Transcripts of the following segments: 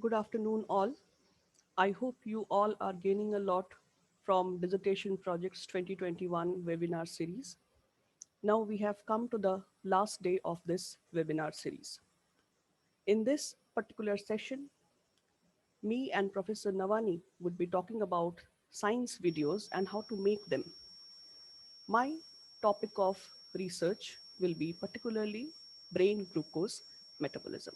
Good afternoon, all. I hope you all are gaining a lot from Dissertation Projects 2021 webinar series. Now we have come to the last day of this webinar series. In this particular session, me and Professor Navani would be talking about science videos and how to make them. My topic of research will be particularly brain glucose metabolism.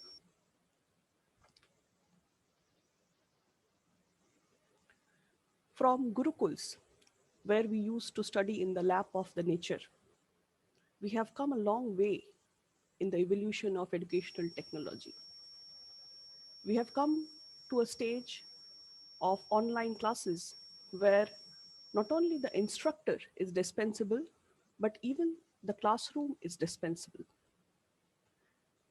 From Gurukuls, where we used to study in the lap of the nature, we have come a long way in the evolution of educational technology. We have come to a stage of online classes where not only the instructor is dispensable, but even the classroom is dispensable.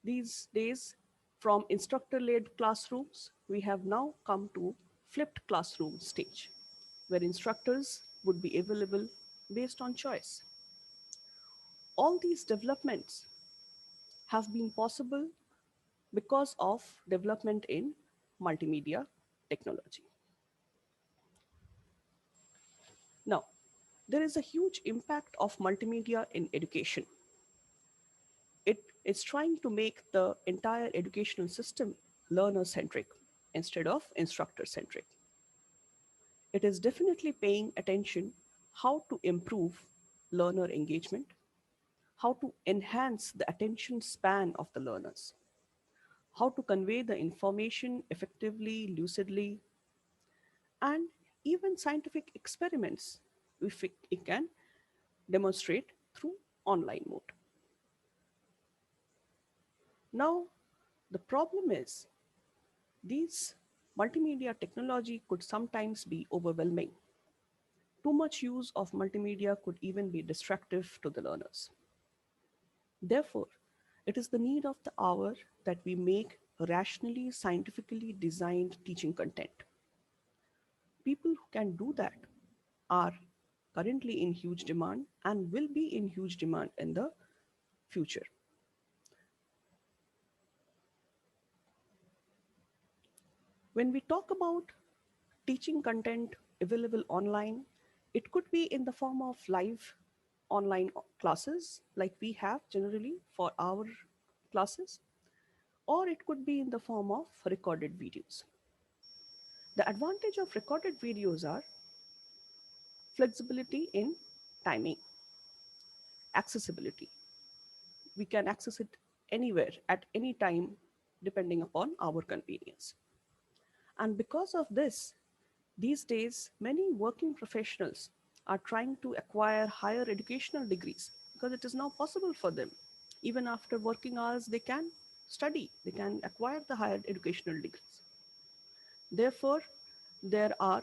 These days, from instructor-led classrooms, we have now come to flipped classroom stage, where instructors would be available based on choice. All these developments have been possible because of development in multimedia technology. Now, there is a huge impact of multimedia in education. It is trying to make the entire educational system learner-centric instead of instructor-centric. It is definitely paying attention how to improve learner engagement, how to enhance the attention span of the learners, how to convey the information effectively, lucidly, and even scientific experiments if it can demonstrate through online mode. Now, the problem is these multimedia technology could sometimes be overwhelming. Too much use of multimedia could even be destructive to the learners. Therefore, it is the need of the hour that we make rationally, scientifically designed teaching content. People who can do that are currently in huge demand and will be in huge demand in the future. When we talk about teaching content available online, it could be in the form of live online classes like we have generally for our classes, or it could be in the form of recorded videos. The advantage of recorded videos are flexibility in timing, accessibility. We can access it anywhere at any time depending upon our convenience. And because of this, these days, many working professionals are trying to acquire higher educational degrees because it is now possible for them. Even after working hours, they can study, they can acquire the higher educational degrees. Therefore, there are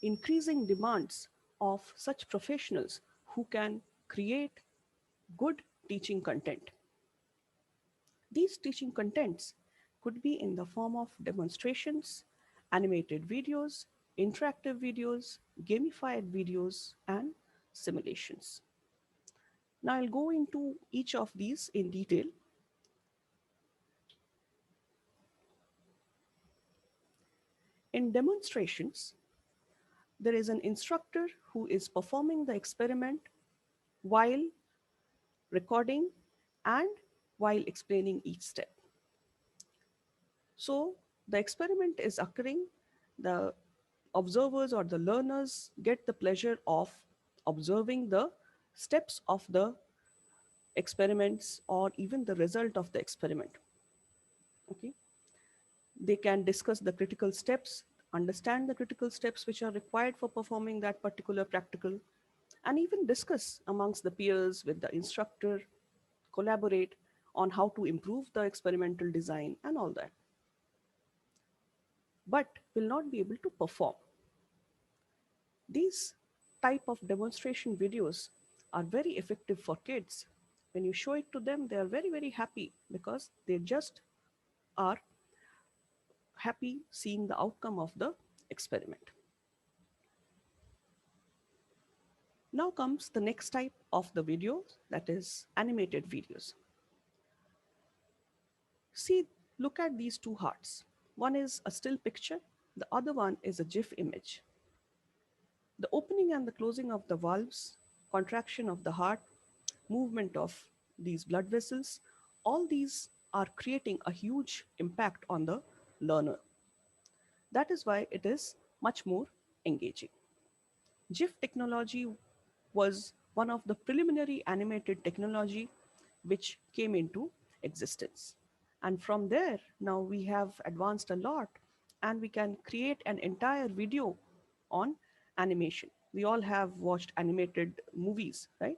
increasing demands of such professionals who can create good teaching content. These teaching contents could be in the form of demonstrations, animated videos, interactive videos, gamified videos, and simulations. Now I'll go into each of these in detail. In demonstrations, there is an instructor who is performing the experiment while recording and while explaining each step. So the experiment is occurring, the observers or the learners get the pleasure of observing the steps of the experiments or even the result of the experiment. Okay, they can discuss the critical steps, understand the critical steps which are required for performing that particular practical, and even discuss amongst the peers with the instructor, collaborate on how to improve the experimental design and all that, but will not be able to perform. These type of demonstration videos are very effective for kids. When you show it to them, they are very, very happy because they just are happy seeing the outcome of the experiment. Now comes the next type of the video, that is animated videos. See, look at these two hearts. One is a still picture, the other one is a GIF image. The opening and the closing of the valves, contraction of the heart, movement of these blood vessels, all these are creating a huge impact on the learner. That is why it is much more engaging. GIF technology was one of the preliminary animated technology which came into existence. And from there, now we have advanced a lot and we can create an entire video on animation. We all have watched animated movies, right?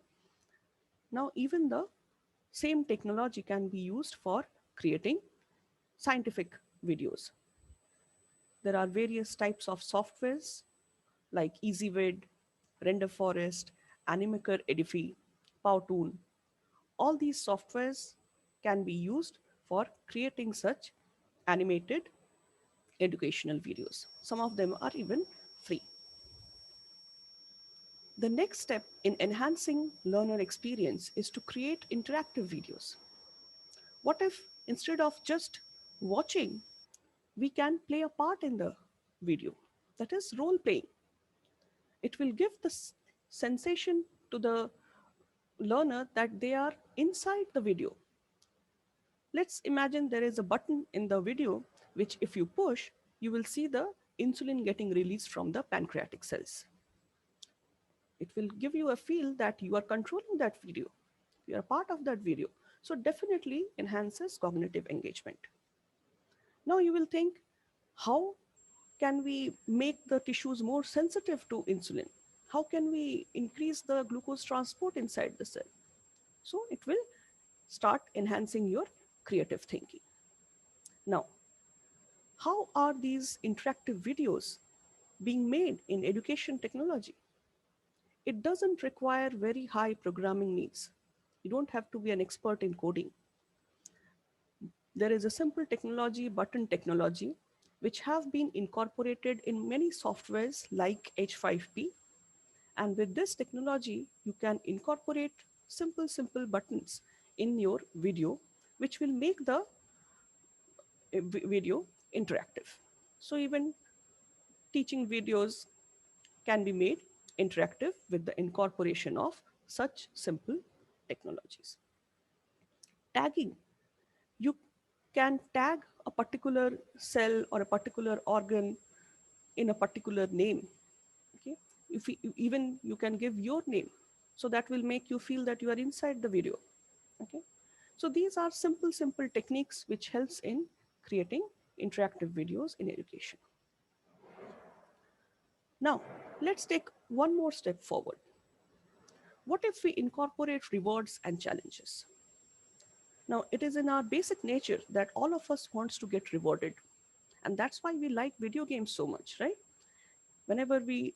Now, even the same technology can be used for creating scientific videos. There are various types of softwares like EasyVid, RenderForest, Animaker Edify, Powtoon. All these softwares can be used for creating such animated educational videos. Some of them are even free. The next step in enhancing learner experience is to create interactive videos. What if instead of just watching, we can play a part in the video? That is role playing. It will give the sensation to the learner that they are inside the video. Let's imagine there is a button in the video which, if you push, you will see the insulin getting released from the pancreatic cells. It will give you a feel that you are controlling that video, you are part of that video. So, definitely enhances cognitive engagement. Now, you will think, how can we make the tissues more sensitive to insulin? How can we increase the glucose transport inside the cell? So, it will start enhancing your creative thinking. Now, how are these interactive videos being made in education technology? It doesn't require very high programming needs. You don't have to be an expert in coding. There is a simple technology, button technology, which have been incorporated in many softwares like H5P. And with this technology, you can incorporate simple buttons in your video, which will make the video interactive. So even teaching videos can be made interactive with the incorporation of such simple technologies. Tagging. You can tag a particular cell or a particular organ in a particular name. Okay. Even you can give your name. So that will make you feel that you are inside the video. Okay. So these are simple techniques which helps in creating interactive videos in education. Now, let's take one more step forward. What if we incorporate rewards and challenges? Now, it is in our basic nature that all of us wants to get rewarded. And that's why we like video games so much, right? Whenever we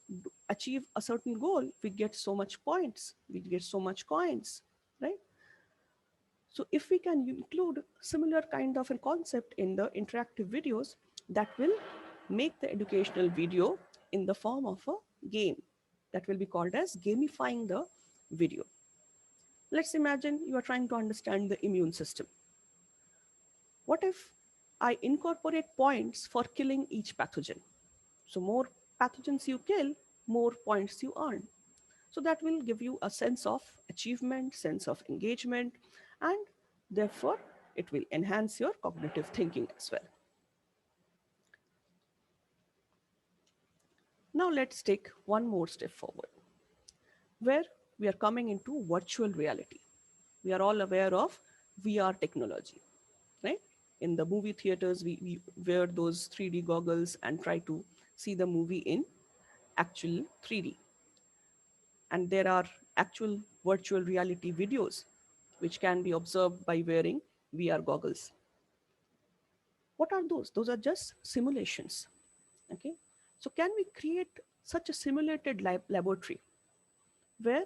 achieve a certain goal, we get so much points, we get so much coins, right? So if we can include similar kind of a concept in the interactive videos, that will make the educational video in the form of a game. That will be called as gamifying the video. Let's imagine you are trying to understand the immune system. What if I incorporate points for killing each pathogen? So more pathogens you kill, more points you earn. So that will give you a sense of achievement, sense of engagement, and therefore it will enhance your cognitive thinking as well. Now let's take one more step forward, where we are coming into virtual reality. We are all aware of VR technology, right? In the movie theaters, we wear those 3D goggles and try to see the movie in actual 3D. And there are actual virtual reality videos which can be observed by wearing VR goggles. What are those? Those are just simulations. Okay. So can we create such a simulated laboratory where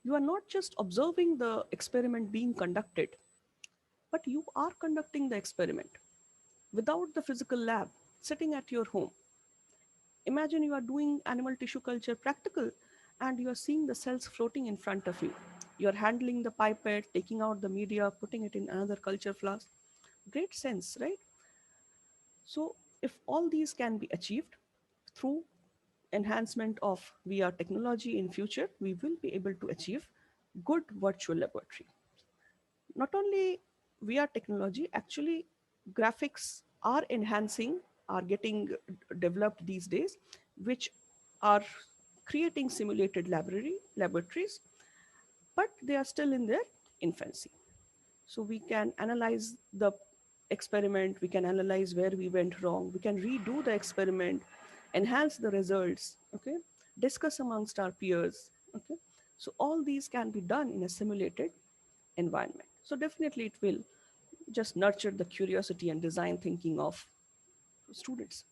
you are not just observing the experiment being conducted, but you are conducting the experiment without the physical lab, sitting at your home? Imagine you are doing animal tissue culture practical and you are seeing the cells floating in front of you. You are handling the pipette, taking out the media, putting it in another culture flask. Great sense, right? So If all these can be achieved through enhancement of VR technology in future, we will be able to achieve good virtual laboratory. Not only VR technology, actually graphics are enhancing, are getting developed these days, which are creating simulated laboratories, but they are still in their infancy. So we can analyze the experiment, we can analyze where we went wrong, we can redo the experiment, enhance the results, okay, discuss amongst our peers, okay. So all these can be done in a simulated environment. So definitely it will just nurture the curiosity and design thinking of students.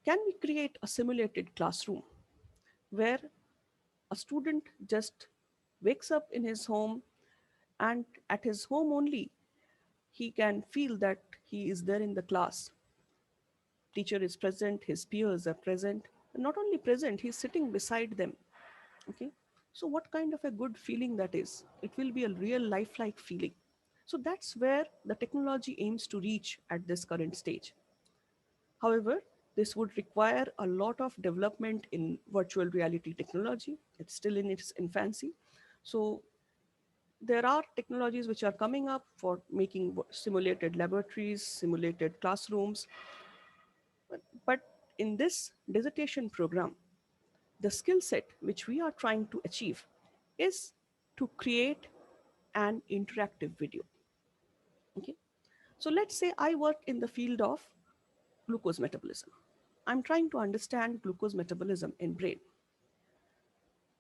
Can we create a simulated classroom where a student just wakes up in his home, and at his home only he can feel that he is there in the class? Teacher is present, his peers are present, and not only present, he's sitting beside them, okay. So what kind of a good feeling that is? It will be a real lifelike feeling. So that's where the technology aims to reach at this current stage. However, this would require a lot of development in virtual reality technology. It's still in its infancy. So there are technologies which are coming up for making simulated laboratories, simulated classrooms. But in this dissertation program, the skill set which we are trying to achieve is to create an interactive video. Okay. So let's say I work in the field of glucose metabolism. I'm trying to understand glucose metabolism in brain.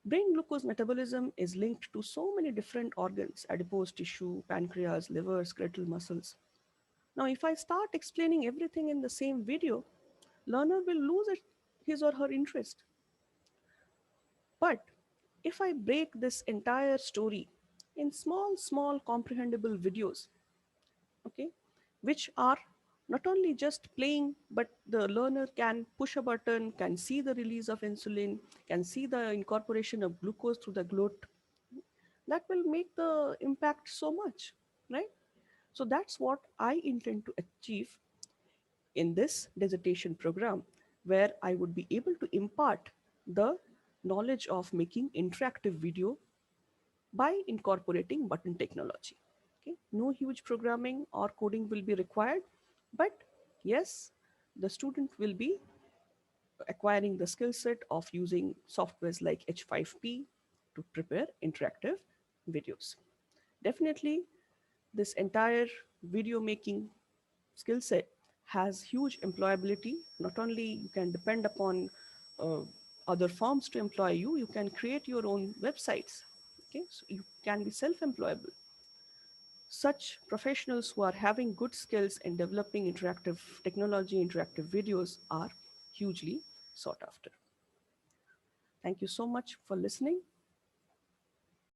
Brain glucose metabolism is linked to so many different organs: adipose tissue, pancreas, liver, skeletal muscles. Now, if I start explaining everything in the same video, learner will lose his or her interest. But if I break this entire story in small comprehensible videos, okay, which are not only just playing, but the learner can push a button, can see the release of insulin, can see the incorporation of glucose through the glut, that will make the impact so much, right? So that's what I intend to achieve in this dissertation program, where I would be able to impart the knowledge of making interactive video by incorporating button technology. Okay, no huge programming or coding will be required, but yes, the student will be acquiring the skill set of using softwares like H5P to prepare interactive videos. Definitely, this entire video making skill set has huge employability. Not only you can depend upon uh, other firms to employ you, you can create your own websites. Okay, so you can be self-employable. Such professionals who are having good skills in developing interactive technology, interactive videos are hugely sought after. Thank you so much for listening.